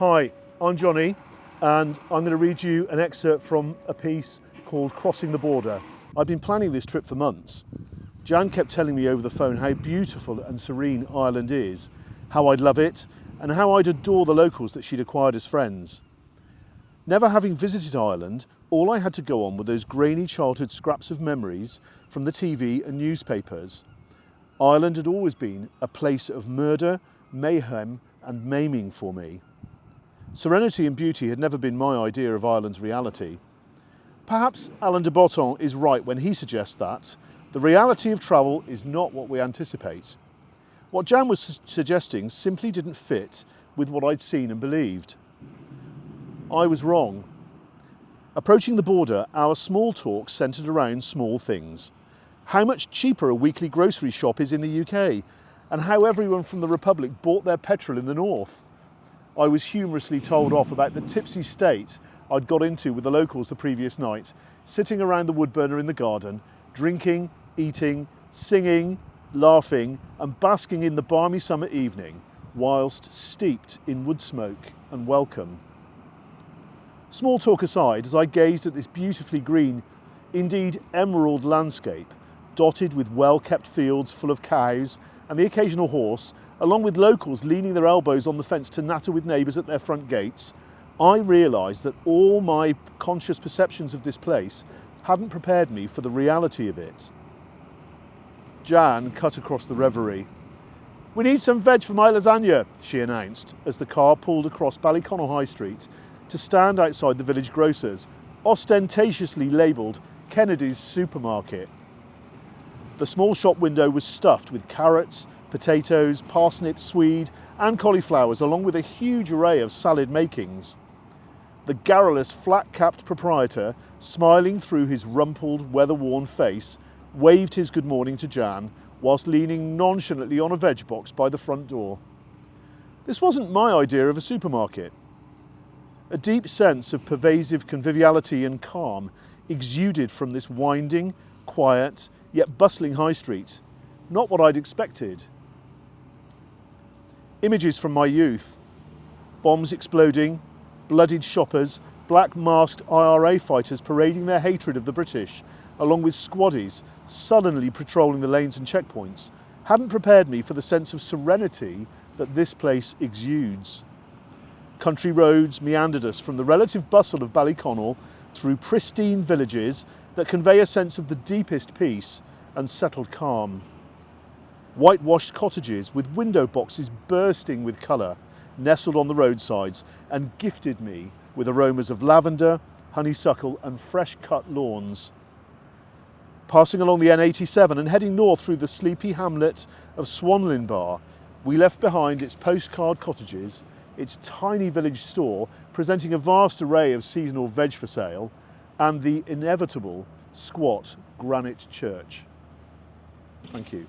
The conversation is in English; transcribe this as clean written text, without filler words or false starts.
Hi, I'm Jonny, and I'm going to read you an excerpt from a piece called Crossing the Border. I've been planning this trip for months. Jan kept telling me over the phone how beautiful and serene Ireland is, how I'd love it, and how I'd adore the locals that she'd acquired as friends. Never having visited Ireland, all I had to go on were those grainy childhood scraps of memories from the TV and newspapers. Ireland had always been a place of murder, mayhem, and maiming for me. Serenity and beauty had never been my idea of Ireland's reality. Perhaps Alain de Botton is right when he suggests that the reality of travel is not what we anticipate. What Jan was suggesting simply didn't fit with what I'd seen and believed. I was wrong. Approaching the border, our small talk centred around small things. How much cheaper a weekly grocery shop is in the UK, and how everyone from the Republic bought their petrol in the north. I was humorously told off about the tipsy state I'd got into with the locals the previous night, sitting around the wood burner in the garden, drinking, eating, singing, laughing and basking in the balmy summer evening, whilst steeped in wood smoke and welcome. Small talk aside, as I gazed at this beautifully green, indeed emerald landscape, dotted with well-kept fields full of cows and the occasional horse, along with locals leaning their elbows on the fence to natter with neighbours at their front gates, I realised that all my conscious perceptions of this place hadn't prepared me for the reality of it. Jan cut across the reverie. "We need some veg for my lasagna," she announced as the car pulled across Ballyconnell High Street to stand outside the village grocer's, ostentatiously labelled Kennedy's Supermarket. The small shop window was stuffed with carrots, potatoes, parsnips, swede and cauliflowers, along with a huge array of salad makings. The garrulous, flat-capped proprietor, smiling through his rumpled, weather-worn face, waved his good morning to Jan whilst leaning nonchalantly on a veg box by the front door. This wasn't my idea of a supermarket. A deep sense of pervasive conviviality and calm exuded from this winding, quiet, yet bustling high street. Not what I'd expected. Images from my youth. Bombs exploding, bloodied shoppers, black masked IRA fighters parading their hatred of the British, along with squaddies sullenly patrolling the lanes and checkpoints, hadn't prepared me for the sense of serenity that this place exudes. Country roads meandered us from the relative bustle of Ballyconnell through pristine villages that convey a sense of the deepest peace and settled calm. Whitewashed cottages with window boxes bursting with colour nestled on the roadsides and gifted me with aromas of lavender, honeysuckle and fresh cut lawns. Passing along the N87 and heading north through the sleepy hamlet of Swanlinbar, we left behind its postcard cottages, its tiny village store presenting a vast array of seasonal veg for sale, and the inevitable squat granite church. Thank you.